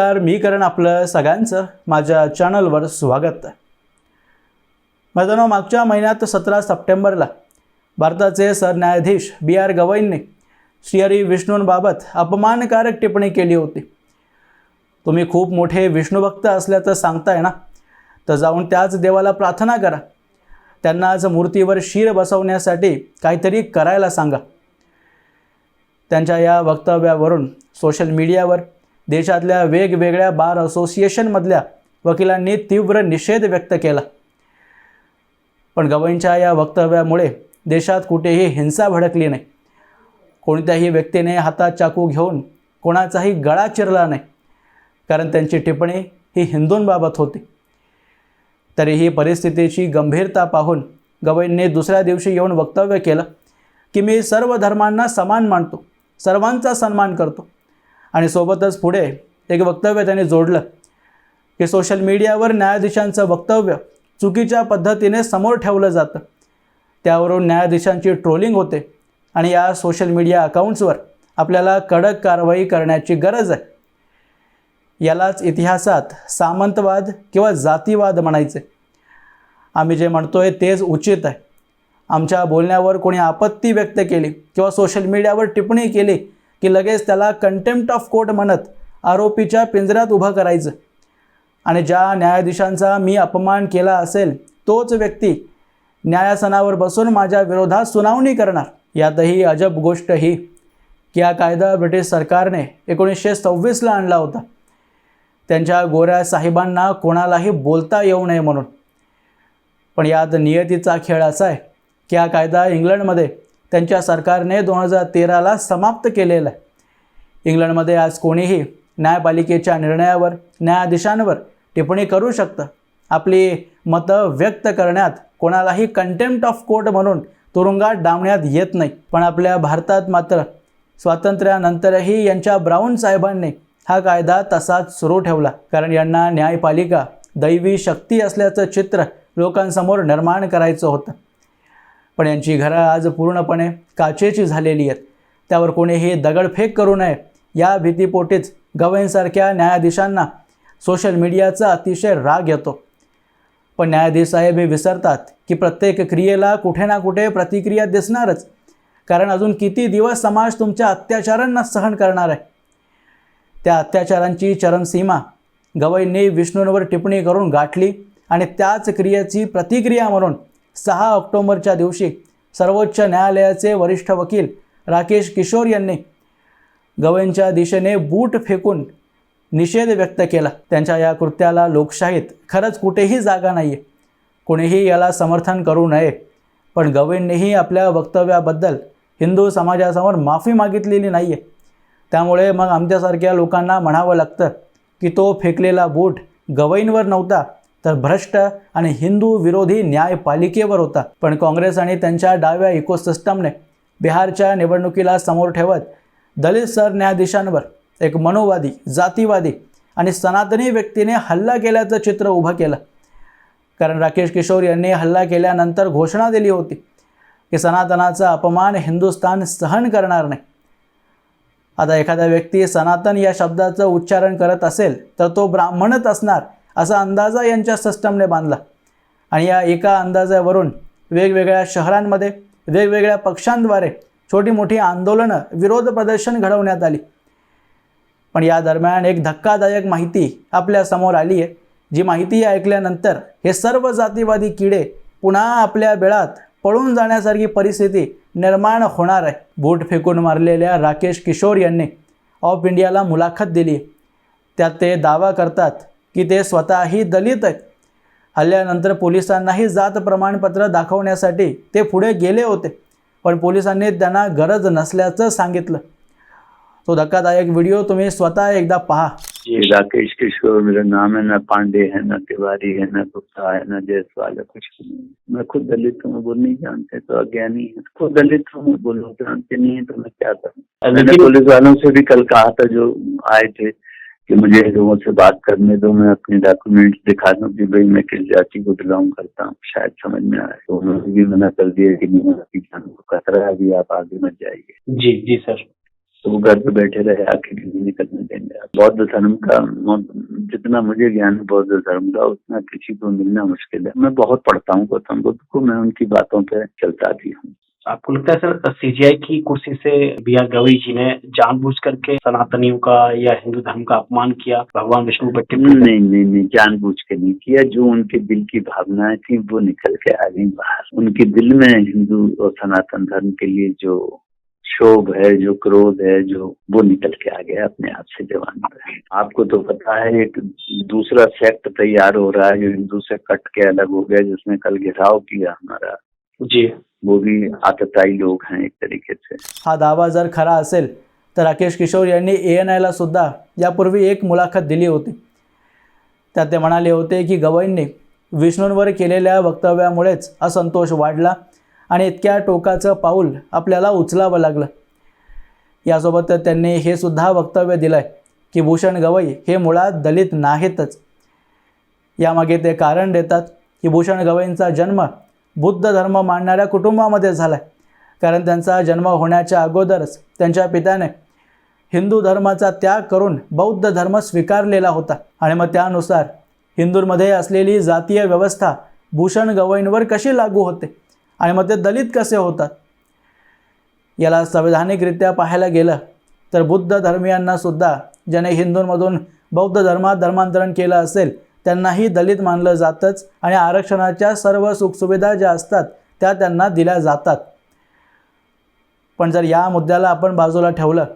नमस्कार, मी करण आपलं सगळ्यांचं माझ्या चॅनलवर स्वागत आहे. मित्रांनो, मागच्या महिन्यात 17 सप्टेंबरला भारताचे सरन्यायाधीश B.R. गवईंनी श्रीहरी विष्णूंबाबत अपमानकारक टिप्पणी केली होती. तुम्ही खूप मोठे विष्णुभक्त असल्याचं सांगताय ना, तर जाऊन त्याच देवाला प्रार्थना करा. त्यांनाच मूर्तीवर शीर बसवण्यासाठी काहीतरी करायला सांगा. त्यांच्या या वक्तव्यावरून सोशल मीडियावर देशातल्या वेगवेगळ्या बार असोसिएशनमधल्या वकिलांनी तीव्र निषेध व्यक्त केला. पण गवईंच्या या वक्तव्यामुळे देशात कुठेही हिंसा भडकली नाही. कोणत्याही व्यक्तीने हातात चाकू घेऊन कोणाचाही गळा चिरला नाही, कारण त्यांची टिप्पणी ही हिंदूंबाबत होती. तरीही परिस्थितीची गंभीरता पाहून गवईंनी दुसऱ्या दिवशी येऊन वक्तव्य केलं की मी सर्व धर्मांना समान मानतो, सर्वांचा सन्मान करतो. आणि सोबतच पुढे एक वक्तव्य त्यांनी जोडलं की सोशल मीडियावर न्यायाधीशांचं वक्तव्य चुकीच्या पद्धतीने समोर ठेवलं जातं, त्यावरून न्यायाधीशांची ट्रोलिंग होते आणि या सोशल मीडिया अकाउंट्सवर आपल्याला कडक कारवाई करण्याची गरज आहे. यालाच इतिहासात सामंतवाद किंवा जातीवाद म्हणायचे. आम्ही जे म्हणतोय तेच उचित आहे. आमच्या बोलण्यावर कोणी आपत्ती व्यक्त केली किंवा सोशल मीडियावर टिप्पणी केली की लगेच त्याला कंटेम्प्ट ऑफ कोर्ट म्हणत आरोपीच्या पिंजऱ्यात उभं करायचं. आणि ज्या न्यायाधीशांचा मी अपमान केला असेल तोच व्यक्ती न्यायासनावर बसून माझ्या विरोधात सुनावणी करणार. यातही अजब गोष्ट ही की हा कायदा ब्रिटिश सरकारने 1926ला आणला होता, त्यांच्या गोऱ्या साहेबांना कोणालाही बोलता येऊ नये म्हणून. पण यात नियतीचा खेळ असा आहे की हा कायदा इंग्लंडमध्ये त्यांच्या सरकारने 2013ला समाप्त केलेला आहे. इंग्लंडमध्ये आज कोणीही न्यायपालिकेच्या निर्णयावर, न्यायाधीशांवर टिप्पणी करू शकतं. आपली मतं व्यक्त करण्यात कोणालाही कंटेम्प्ट ऑफ कोर्ट म्हणून तुरुंगात डांबण्यात येत नाही. पण आपल्या भारतात मात्र स्वातंत्र्यानंतरही यांच्या ब्राऊन साहेबांनी हा कायदा तसाच सुरू ठेवला, कारण यांना न्यायपालिका दैवी शक्ती असल्याचं चित्र लोकांसमोर निर्माण करायचं होतं. पण यांची घरं आज पूर्णपणे काचेची झालेली आहेत. त्यावर कोणीही दगडफेक करू नये या भीतीपोटीच गवईंसारख्या न्यायाधीशांना सोशल मीडियाचा अतिशय राग येतो. पण न्यायाधीश साहेब हे विसरतात की प्रत्येक क्रियेला कुठे ना कुठे प्रतिक्रिया दिसणारच, कारण अजून किती दिवस समाज तुमच्या अत्याचारांना सहन करणार आहे. त्या अत्याचारांची चरमसीमा गवईंनी विष्णूंवर टिप्पणी करून गाठली आणि त्याच क्रियेची प्रतिक्रिया म्हणून 6 ऑक्टोबरच्या दिवशी सर्वोच्च न्यायालयाचे वरिष्ठ वकील राकेश किशोर यांनी गवईंच्या दिशेने बूट फेकून निषेध व्यक्त केला. त्यांच्या या कृत्याला लोकशाहीत खरंच कुठेही जागा नाही आहे. कोणीही याला समर्थन करू नये. पण गवईंनीही आपल्या वक्तव्याबद्दल हिंदू समाजासमोर माफी मागितलेली नाही आहे. त्यामुळे मग आमच्यासारख्या लोकांना म्हणावं लागतं की तो फेकलेला बूट गवईंवर नव्हता, तर भ्रष्ट आणि हिंदू विरोधी न्यायपालिकेवर होता. पण काँग्रेस आणि त्यांच्या डाव्या इकोसिस्टमने बिहारच्या निवडणुकीला समोर ठेवत दलित सरन्यायाधीशांवर एक मनोवादी, जातीवादी आणि सनातनी व्यक्तीने हल्ला केल्याचं चित्र उभं केलं. कारण राकेश किशोर यांनी हल्ला केल्यानंतर घोषणा दिली होती की सनातनाचा अपमान हिंदुस्थान सहन करणार नाही. आता एखादा व्यक्ती सनातन या शब्दाचं उच्चारण करत असेल तर तो ब्राह्मणच असणार असा अंदाजा यांच्या सिस्टमने बांधला. आणि या एका अंदाजावरून वेगवेगळ्या शहरांमध्ये वेगवेगळ्या पक्षांद्वारे छोटी मोठी आंदोलनं, विरोध प्रदर्शन घडवण्यात आली. पण या दरम्यान एक धक्कादायक माहिती आपल्या समोर आली आहे, जी माहिती ऐकल्यानंतर हे सर्व जातीवादी किडे पुन्हा आपल्या बेळात पळून जाण्यासारखी परिस्थिती निर्माण होणार आहे. बूट फेकून मारलेल्या राकेश किशोर यांनी ऑफ इंडियाला मुलाखत दिली. त्यात ते दावा करतात की ते स्वतःही दलित आहेत. हल्ल्यानंतर पोलिसांनाही जात प्रमाणपत्र दाखवण्यासाठी ते पुढे गेले होते, पण पोलिसांनी त्यांना गरज नसल्याचं सांगितलं. तो धक्कादायक व्हिडिओ तुम्ही स्वतः एकदा पहा. ये राकेश किशोर मेरा नाम है, ना पांडे है, ना तिवारी है, ना गुप्ता है, ना जायसवाल है, कुछ नहीं. मैं खुद दलित हूँ, वो नहीं जानते तो अज्ञानी है. खुद दलित हूँ, मैं बोलूँ जानते नहीं है तो मैं क्या करूँ. मैंने पुलिस वालों से भी कल कहा था जो आए थे कि मुझे लोगों से बात करने दो, मैं अपने डॉक्यूमेंट्स दिखा दूं कि भाई मैं किस जाति को बिलोंग करता हूँ, शायद समझ में आए. तो उन्होंने भी मना कर दिया कि नहीं, आपकी जान को खतरा है, अभी आप आगे मत जाइए. जी जी सर. तो वो घर पे बैठे रहे, आके नहीं निकलने देंगे। बौद्ध धर्म का जितना मुझे ज्ञान है बौद्ध धर्म का, उतना किसी को मिलना मुश्किल है। मैं बहुत पढ़ता हूँ गौतम बुद्ध को, मैं उनकी बातों पे चलता भी हूँ। आपको लगता है सर सीजीआई की कुर्सी से B.R. गवई जी ने जानबूझ करके सनातनियों का या हिंदू धर्म का अपमान किया, भगवान विष्णु पर टिप्पणी? नहीं, जानबूझ के नहीं किया। जो उनके दिल की भावनाएं थी वो निकल के आ गई बाहर। उनके दिल में हिंदू और सनातन धर्म के लिए जो क्षोभ है, जो क्रोध है, जो वो निकल के आ गया अपने आप से जवान पर। आपको तो पता है एक दूसरा सेक्ट तैयार हो रहा है जो हिंदू से कट के अलग हो गया, जिसने कल घेराव किया हमारा। जी, वो भी आतताई लोग हैं एक तरीके से। हा दावा जर खरा असेल तर राकेश किशोर यांनी ANIला सुद्धा यापूर्वी एक मुलाखत दिली होती। त्यात ते म्हणाले होते की गवईंनी विष्णूंवर केलेल्या वक्तव्यामुळेच असंतोष वाढला आणि इतक्या टोकाचं पाऊल आपल्याला उचलावं लागलं। यासोबत त्यांनी हे सुद्धा वक्तव्य दिलंय की भूषण गवई हे मुळात दलित नाहीतच। यामागे ते कारण देतात की भूषण गवईंचा जन्म बुद्ध धर्म मानणाऱ्या कुटुंबामध्ये झाला, कारण त्यांचा जन्म होण्याच्या अगोदरच त्यांच्या पित्याने हिंदू धर्माचा त्याग करून बौद्ध धर्म स्वीकारलेला होता आणि मग त्यानुसार हिंदूंमध्ये असलेली जातीय व्यवस्था भूषण गवईंवर कशी लागू होते आणि मग ते दलित कसे होतात। याला संवैधानिकरित्या पाहायला गेलं तर बुद्ध धर्मीयांना सुद्धा ज्याने हिंदूंमधून बौद्ध धर्मात धर्मांतरण केलं असेल त्यांनाही दलित मानलं जातंच आणि आरक्षणाच्या सर्व सुखसुविधा ज्या असतात त्या त्यांना दिल्या जातात। पण जर या मुद्द्याला आपण बाजूला ठेवलं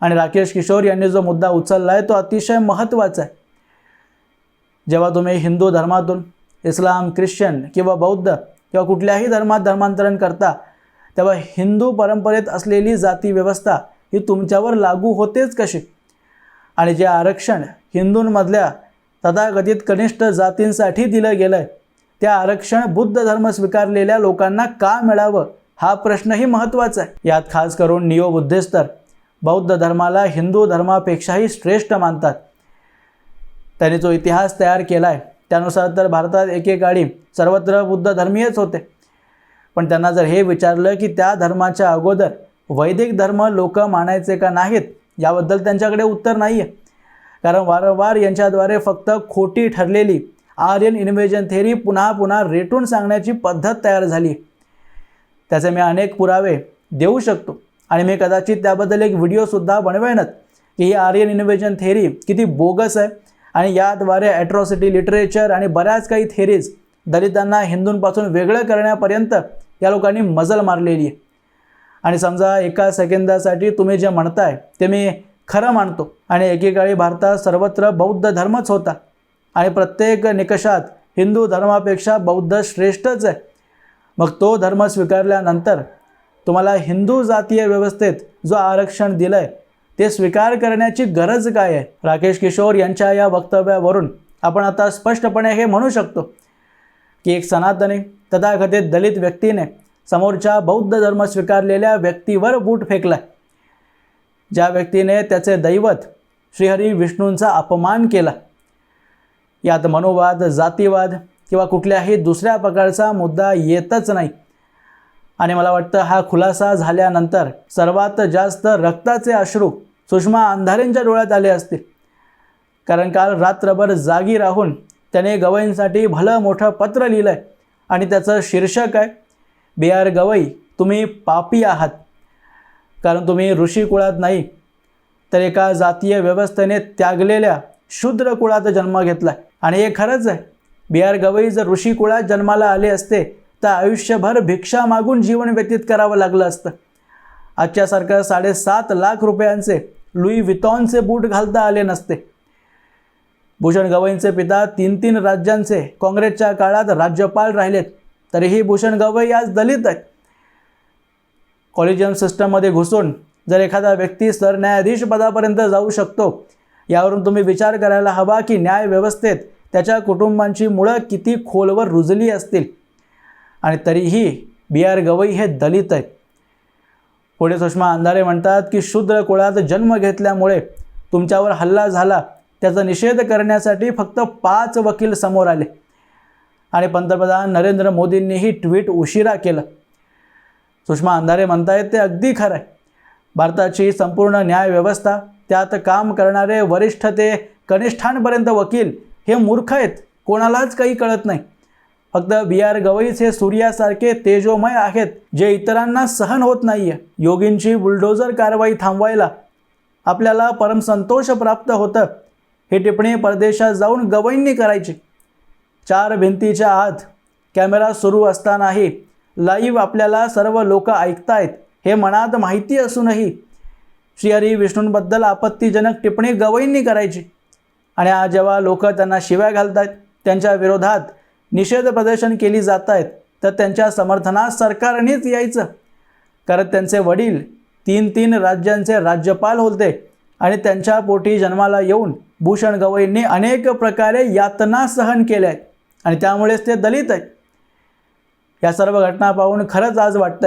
आणि राकेश किशोर यांनी जो मुद्दा उचलला आहे तो अतिशय महत्त्वाचा आहे। जेव्हा तुम्ही हिंदू धर्मातून इस्लाम, ख्रिश्चन किंवा बौद्ध किंवा कुठल्याही धर्मात धर्मांतरण करता तेव्हा हिंदू परंपरेत असलेली जाती व्यवस्था ही तुमच्यावर लागू होतेच कशी, आणि जे आरक्षण हिंदूंमधल्या तथाकथित कनिष्ठ जातींसाठी दिलं गेलं आहे ते आरक्षण बुद्ध धर्म स्वीकारलेल्या लोकांना का मिळावं हा प्रश्नही महत्त्वाचा आहे। यात खास करून निओ बुद्धिस्ट तर बौद्ध धर्माला हिंदू धर्मापेक्षाही श्रेष्ठ मानतात। त्यांनी जो इतिहास तयार केला आहे त्यानुसार तर भारतात एकेकाळी सर्वत्र बुद्ध धर्मीयच होते, पण त्यांना जर हे विचारलं की त्या धर्माच्या अगोदर वैदिक धर्म लोक मानायचे का नाहीत याबद्दल त्यांच्याकडे उत्तर नाही आहे, कारण वारंवार यांच्याद्वारे फक्त खोटी ठरलेली आर्यन इन्व्हेजन थेअरी पुन्हा पुन्हा रेटून सांगण्याची पद्धत तयार झाली। त्याचे मी अनेक पुरावे देऊ शकतो आणि मी कदाचित त्याबद्दल एक व्हिडिओसुद्धा बनवेनच की ही आर्यन इन्व्हेजन थेअरी किती बोगस आहे आणि याद्वारे ॲट्रॉसिटी लिटरेचर आणि बऱ्याच काही थेअरीज दलितांना हिंदूंपासून वेगळं करण्यापर्यंत या लोकांनी मजल मारलेली आहे। आणि समजा एका सेकंदासाठी तुम्ही जे म्हणताय ते मी खरं मानतो आणि एकेकाळी भारतात सर्वत्र बौद्ध धर्मच होता आणि प्रत्येक निकषात हिंदू धर्मापेक्षा बौद्ध श्रेष्ठच आहे, मग तो धर्म स्वीकारल्यानंतर तुम्हाला हिंदू जातीय व्यवस्थेत जो आरक्षण दिलं आहे ते स्वीकार करण्याची गरज काय आहे। राकेश किशोर यांच्या या वक्तव्यावरून आपण आता स्पष्टपणे हे म्हणू शकतो की एक सनातनी तथाकथित दलित व्यक्तीने समोरच्या बौद्ध धर्म स्वीकारलेल्या व्यक्तीवर बूट फेकला, ज्या व्यक्तीने त्याचे दैवत श्रीहरी विष्णूंचा अपमान केला। यात मनोवाद, जातीवाद किंवा कुठल्याही दुसऱ्या प्रकारचा मुद्दा येतच नाही आणि मला वाटतं हा खुलासा झाल्यानंतर सर्वात जास्त रक्ताचे अश्रू सुषमा अंधारेंच्या डोळ्यात आले असतील, कारण काल रात्रभर जागी राहून त्याने गवईंसाठी भलं मोठं पत्र लिहिलं आहे आणि त्याचं शीर्षक आहे B.R. गवई तुम्ही पापी आहात, कारण तुम्ही ऋषी कुळात नाही तर एका जातीय व्यवस्थेने त्यागलेल्या शूद्र कुळात जन्म घेतला आणि हे खरंच आहे। B.R. गवई जर ऋषी कुळात जन्माला आले असते तर आयुष्यभर भिक्षा मागून जीवन व्यतीत करावं लागलं असतं। आजच्यासारखं 7.5 लाख रुपयांचे लुई वितॉनचे बूट घालता आले नसते। भूषण गवईंचे पिता 3 राज्यांचे काँग्रेसच्या काळात राज्यपाल राहिलेत, तरीही भूषण गवई आज दलित आहेत। कॉलेजियम सिस्टममध्ये घुसून जर एखादा व्यक्ती सरन्यायाधीश पदापर्यंत जाऊ शकतो, यावरून तुम्ही विचार करायला हवा की न्यायव्यवस्थेत त्याच्या कुटुंबांची मुळं किती खोलवर रुजली असतील आणि तरीही B.R. गवई हे दलित आहेत। पुढे सुषमा अंधारे म्हणतात की शूद्र कुळात जन्म घेतल्यामुळे तुमच्यावर हल्ला झाला त्याचा निषेध करण्यासाठी फक्त 5 वकील समोर आले आणि पंतप्रधान नरेंद्र मोदींनीही ट्विट उशिरा केलं। सुषमा अंधारे म्हणतायत ते अगदी खरं आहे, भारताची संपूर्ण न्यायव्यवस्था, त्यात काम करणारे वरिष्ठ ते कनिष्ठांपर्यंत वकील हे मूर्ख आहेत, कोणालाच काही कळत नाही. फक्त B.R. गवईच हे सूर्यासारखे तेजोमय आहेत, जे इतरांना सहन होत नाहीये. योगींची बुलडोजर कारवाई थांबवायला आपल्याला परमसंतोष प्राप्त होतं. ही टिप्पणी परदेशात जाऊन गवईंनी करायची. 4 भिंतीच्या आत कॅमेरा सुरू असतानाही लाईव्ह आपल्याला सर्व लोक ऐकतायत हे मनात माहिती असूनही श्रीहरी विष्णूंबद्दल आपत्तीजनक टिप्पणी गवईंनी करायची. आणि आज जेव्हा लोक त्यांना शिव्या घालतायत, त्यांच्या विरोधात निषेध प्रदर्शन केली जात आहेत, तर त्यांच्या समर्थनात सरकारनेच यायचं. कारण त्यांचे वडील 3 राज्यांचे राज्यपाल होते आणि त्यांच्या पोटी जन्माला येऊन भूषण गवईंनी अनेक प्रकारे यातना सहन केल्या आहेत आणि त्यामुळेच ते दलित आहेत. या सर्व घटना पाहून खरंच आज वाटतं